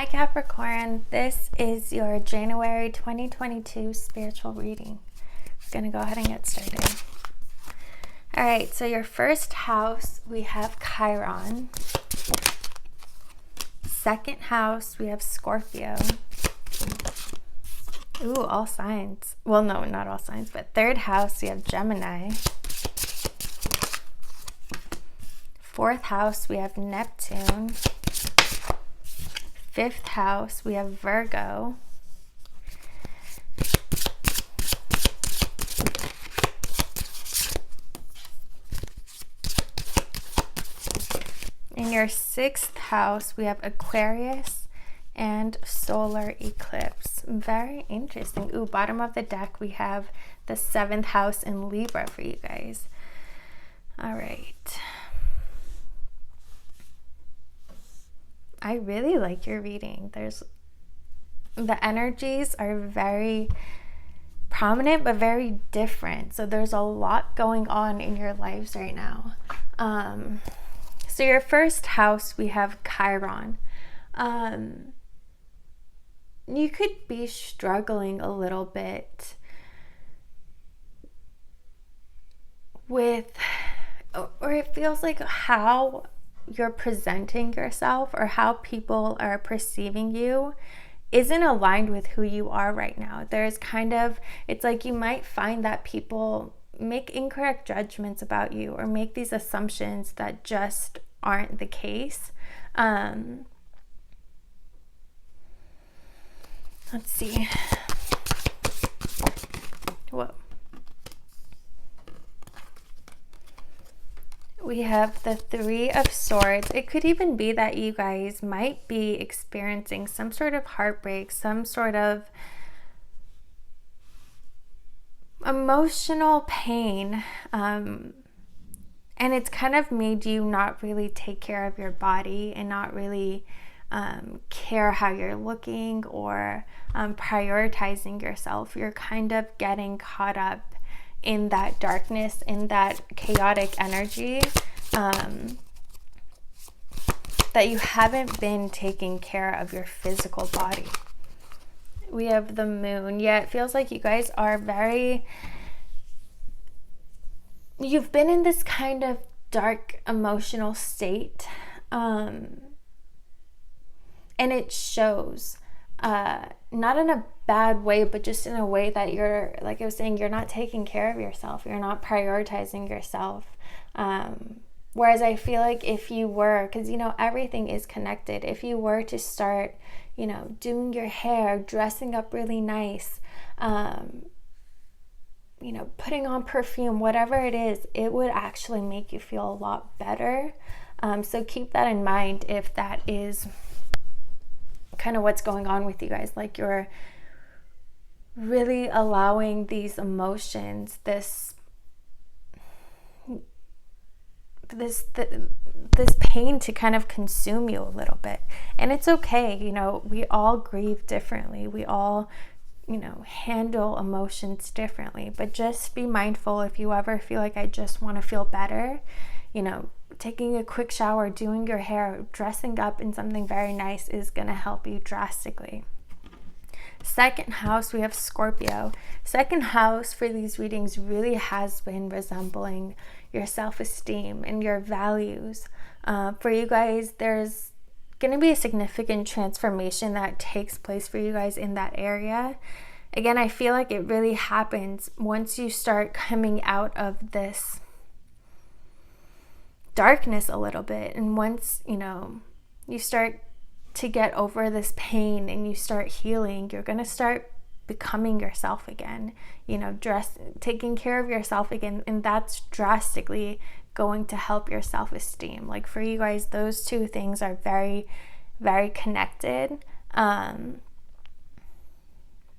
Hi Capricorn, this is your January 2022 spiritual reading. We're going to go ahead and get started. All right, so your first house, we have Chiron. Second house, we have Scorpio. Ooh, all signs. Well, no, not all signs, but third house, we have Gemini. Fourth house, we have Neptune. Fifth house, we have Virgo. In your sixth house, we have Aquarius and solar eclipse. Very interesting. Ooh, bottom of the deck, we have the seventh house in Libra for you guys. All right. I really like your reading. The energies are very prominent but very different. So there's a lot going on in your lives right now. So your first house, we have Chiron. You could be struggling a little bit with, or it feels like how you're presenting yourself or how people are perceiving you isn't aligned with who you are right now. There's it's like you might find that people make incorrect judgments about you or make these assumptions that just aren't the case. Let's see. Whoa. We have the Three of Swords. It could even be that you guys might be experiencing some sort of heartbreak, some sort of emotional pain. And it's kind of made you not really take care of your body and not really care how you're looking or prioritizing yourself. You're kind of getting caught up in that darkness, in that chaotic energy, that you haven't been taking care of your physical body. We have the Moon. Yeah, it feels like you guys are you've been in this kind of dark emotional state, and it shows, not in a bad way, but just in a way that you're, like I was saying, you're not taking care of yourself. You're not prioritizing yourself. Whereas I feel like if you were, because, everything is connected. If you were to start, doing your hair, dressing up really nice, putting on perfume, whatever it is, it would actually make you feel a lot better. So keep that in mind if that is kind of what's going on with you guys. Like you're really allowing these emotions, this pain to kind of consume you a little bit. And it's okay. We all grieve differently. We all, handle emotions differently. But just be mindful if you ever feel like I just want to feel better, taking a quick shower, doing your hair, dressing up in something very nice is going to help you drastically. Second house, we have Scorpio. Second house for these readings really has been resembling your self-esteem and your values. For you guys, there's going to be a significant transformation that takes place for you guys in that area. Again, I feel like it really happens once you start coming out of this darkness a little bit, and once you start to get over this pain and you start healing, you're going to start becoming yourself again, taking care of yourself again, and that's drastically going to help your self-esteem. Like for you guys, those two things are very, very connected.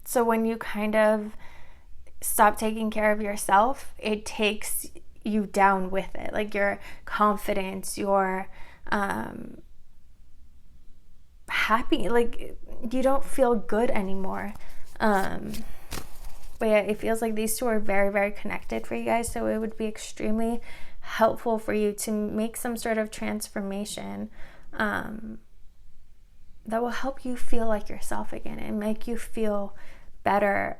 So when you kind of stop taking care of yourself, it takes you down with it. Like your confidence, your happy, like you don't feel good anymore. But yeah, it feels like these two are very, very connected for you guys. So it would be extremely helpful for you to make some sort of transformation that will help you feel like yourself again and make you feel better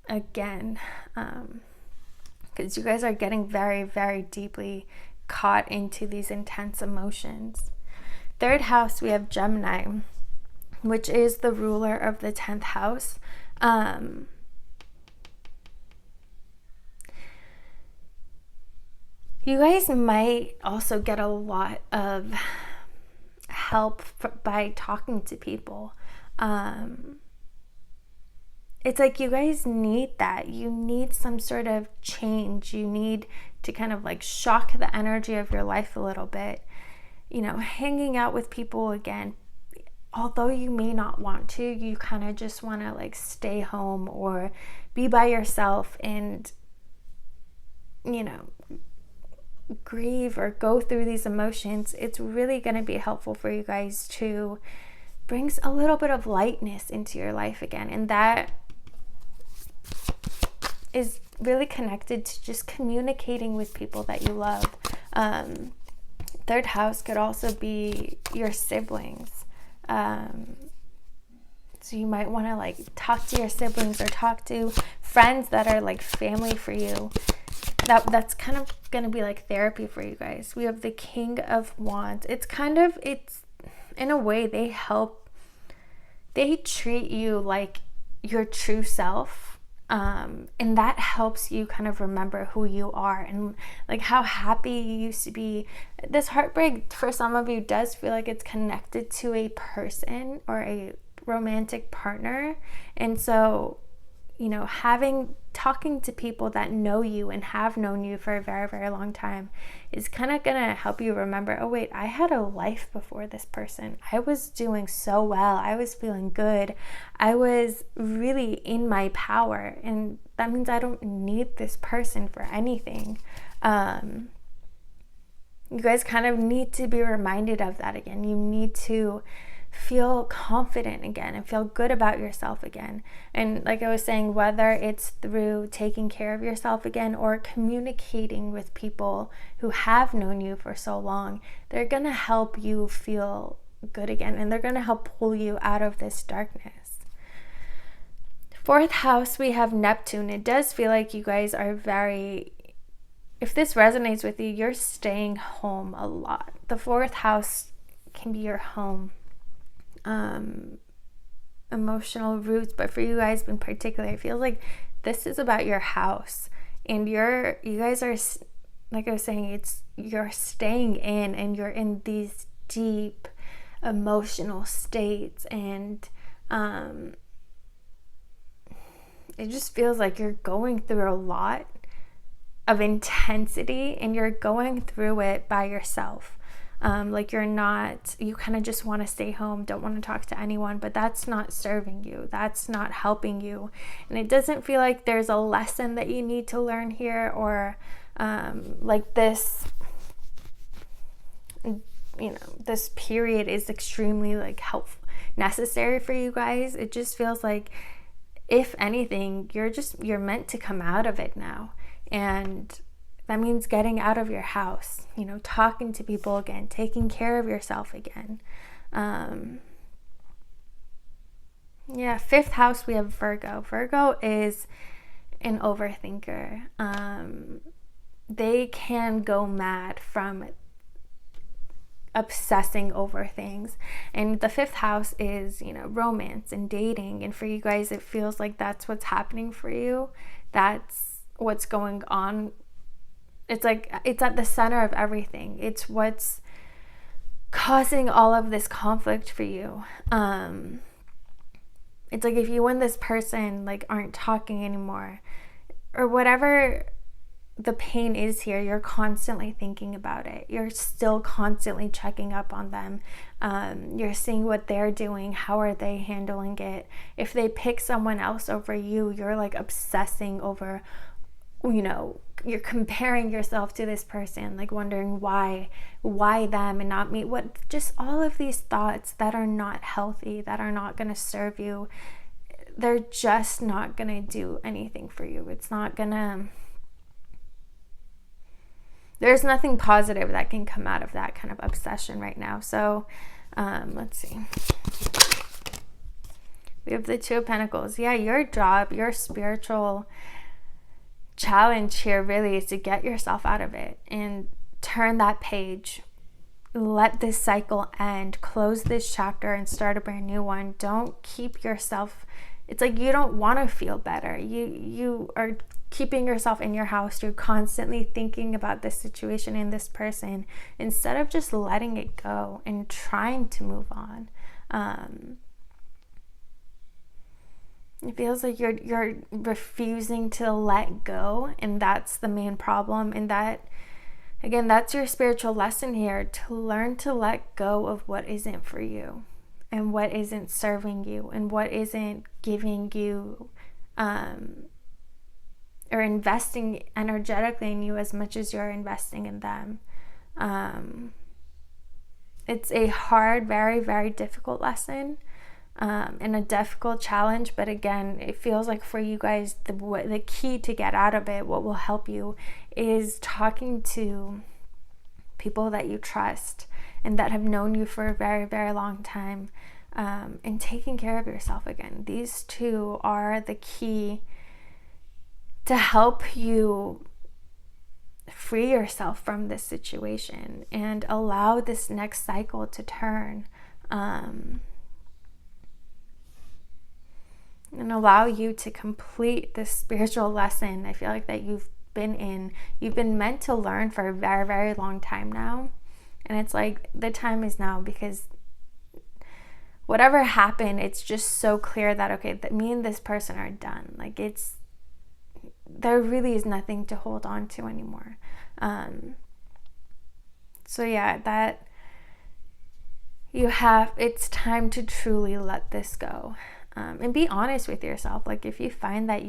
again, because you guys are getting very, very deeply caught into these intense emotions. Third house, we have Gemini, which is the ruler of the 10th house. You guys might also get a lot of help by talking to people. It's like you guys need that. You need some sort of change. You need to kind of like shock the energy of your life a little bit. Hanging out with people again, although you may not want to, you kind of just want to like stay home or be by yourself and, grieve or go through these emotions. It's really going to be helpful for you guys to bring a little bit of lightness into your life again. And that is really connected to just communicating with people that you love. Third house could also be your siblings. So you might want to like talk to your siblings or talk to friends that are like family for you. That's kind of going to be like therapy for you guys. We have the King of Wands. It's in a way they treat you like your true self. And that helps you kind of remember who you are and like how happy you used to be. This heartbreak for some of you does feel like it's connected to a person or a romantic partner. And so, talking to people that know you and have known you for a very, very long time is kind of going to help you remember, oh wait, I had a life before this person. I was doing so well. I was feeling good. I was really in my power. And that means I don't need this person for anything. You guys kind of need to be reminded of that again. You need to feel confident again and feel good about yourself again. And like I was saying, whether it's through taking care of yourself again or communicating with people who have known you for so long, they're going to help you feel good again, and they're going to help pull you out of this darkness. Fourth house, we have Neptune. It does feel like you guys are if this resonates with you, you're staying home a lot. The fourth house can be your home. Emotional roots, but for you guys in particular, it feels like this is about your house, and you guys are, like I was saying, you're staying in, and you're in these deep emotional states, and it just feels like you're going through a lot of intensity, and you're going through it by yourself. Like you kind of just want to stay home, don't want to talk to anyone, but that's not serving you. That's not helping you. And it doesn't feel like there's a lesson that you need to learn here, or like this, this period is extremely like helpful, necessary for you guys. It just feels like, if anything, you're meant to come out of it now. And that means getting out of your house, talking to people again, taking care of yourself again. Fifth house, we have Virgo. Virgo is an overthinker. They can go mad from obsessing over things. And the fifth house is, romance and dating. And for you guys, it feels like that's what's happening for you. That's what's going on. It's like it's at the center of everything. It's what's causing all of this conflict for you. It's like if you and this person like aren't talking anymore, or whatever the pain is here, you're constantly thinking about it. You're still constantly checking up on them. You're seeing what they're doing. How are they handling it? If they pick someone else over you, you're like obsessing over, you're comparing yourself to this person, like wondering why them and not me. Just all of these thoughts that are not healthy, that are not going to serve you. They're just not going to do anything for you. There's nothing positive that can come out of that kind of obsession right now. So Let's see. We have the Two of Pentacles. Yeah, your job, your spiritual challenge here really is to get yourself out of it and turn that page. Let this cycle end. Close this chapter and start a brand new one. Don't keep yourself. It's like you don't want to feel better. You are keeping yourself in your house. You're constantly thinking about this situation and this person instead of just letting it go and trying to move on. It feels like you're refusing to let go, and that's the main problem. And that, again, that's your spiritual lesson here, to learn to let go of what isn't for you and what isn't serving you and what isn't giving you or investing energetically in you as much as you're investing in them. It's a hard, very, very difficult lesson. And a difficult challenge, but again, it feels like for you guys, the key to get out of it, what will help you, is talking to people that you trust and that have known you for a very, very long time, and taking care of yourself again. These two are the key to help you free yourself from this situation and allow this next cycle to turn. And allow you to complete this spiritual lesson I feel like that you've been meant to learn for a very, very long time now. And it's like the time is now, because whatever happened, it's just so clear that, okay, that me and this person are done. Like there really is nothing to hold on to anymore. So yeah, that it's time to truly let this go. And be honest with yourself. Like if you find that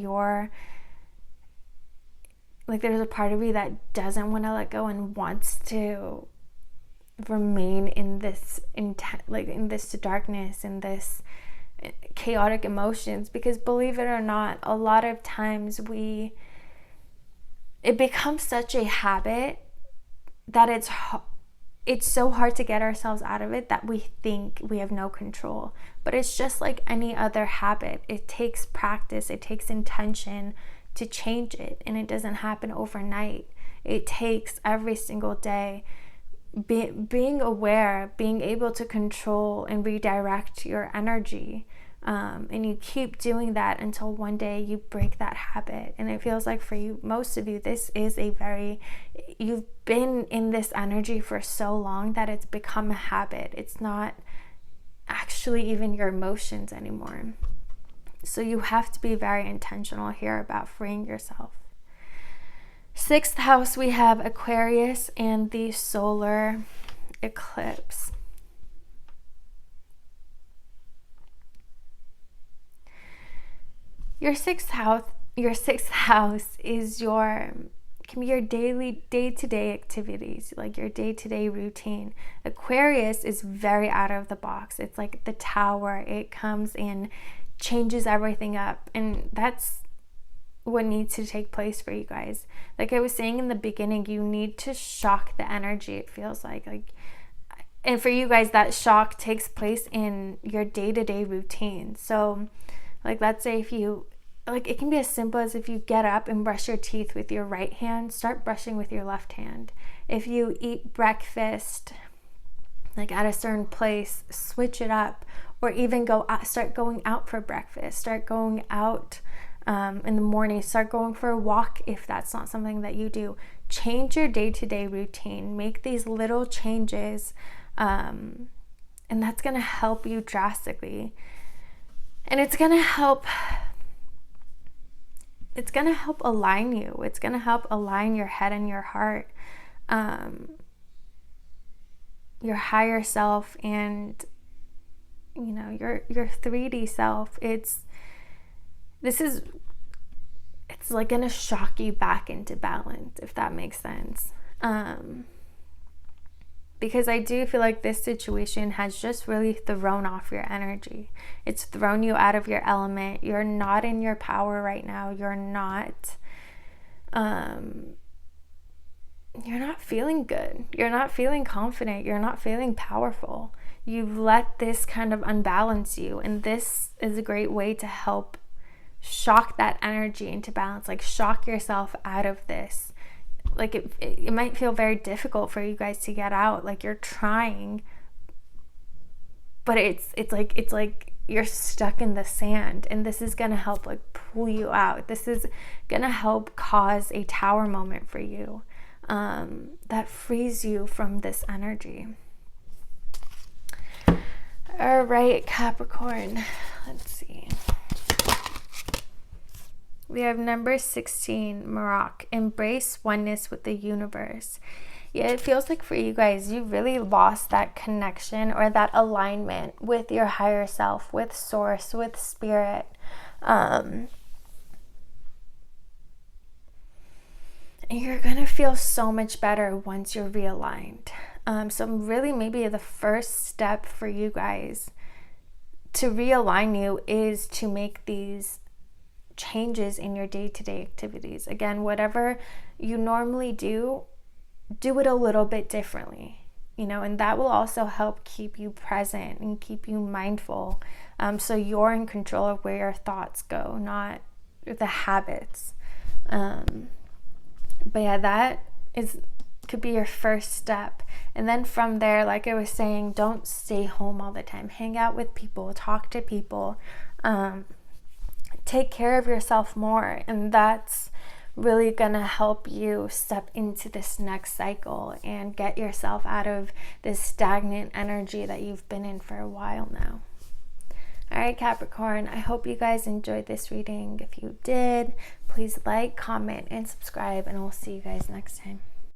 there's a part of you that doesn't want to let go and wants to remain in this in this darkness, in this chaotic emotions, because believe it or not, a lot of times it becomes such a habit that it's so hard to get ourselves out of it that we think we have no control. But it's just like any other habit. It takes practice, it takes intention to change it, and it doesn't happen overnight. It takes every single day being aware, being able to control and redirect your energy. And you keep doing that until one day you break that habit. And it feels like for you, most of you, this is you've been in this energy for so long that it's become a habit. It's not actually even your emotions anymore. So you have to be very intentional here about freeing yourself. 6th house, we have Aquarius and the solar eclipse. Your sixth house is can be your daily day-to-day activities, like your day-to-day routine. Aquarius is very out of the box. It's like the tower. It comes and changes everything up, and that's what needs to take place for you guys. Like I was saying in the beginning, you need to shock the energy. It feels like and for you guys, that shock takes place in your day-to-day routine. So like, let's say it can be as simple as if you get up and brush your teeth with your right hand, start brushing with your left hand. If you eat breakfast like at a certain place, switch it up, or even start going out for breakfast, start going out in the morning, start going for a walk if that's not something that you do. Change your day-to-day routine, make these little changes, and that's going to help you drastically. And it's going to help align you. It's going to help align your head and your heart, your higher self, and your 3D self. It's like going to shock you back into balance, if that makes sense. Because I do feel like this situation has just really thrown off your energy. It's thrown you out of your element. You're not in your power right now. You're not feeling good. You're not feeling confident. You're not feeling powerful. you've let this kind of unbalance you, and this is a great way to help shock that energy into balance, like shock yourself out of this. Like it might feel very difficult for you guys to get out, like you're trying, but it's like you're stuck in the sand, and this is gonna help like pull you out. This is gonna help cause a tower moment for you, that frees you from this energy. All right, Capricorn, let's see. We have number 16, Marok. Embrace oneness with the universe. Yeah, it feels like for you guys, you really lost that connection or that alignment with your higher self, with source, with spirit. And you're going to feel so much better once you're realigned. So really maybe the first step for you guys to realign you is to make these changes in your day-to-day activities. Again, whatever you normally do it a little bit differently, and that will also help keep you present and keep you mindful, so you're in control of where your thoughts go, not the habits. But yeah, that could be your first step. And then from there, like I was saying, don't stay home all the time. Hang out with people, talk to people, take care of yourself more, and that's really gonna help you step into this next cycle and get yourself out of this stagnant energy that you've been in for a while now. All right, Capricorn, I hope you guys enjoyed this reading. If you did, please like, comment, and subscribe, and I'll see you guys next time.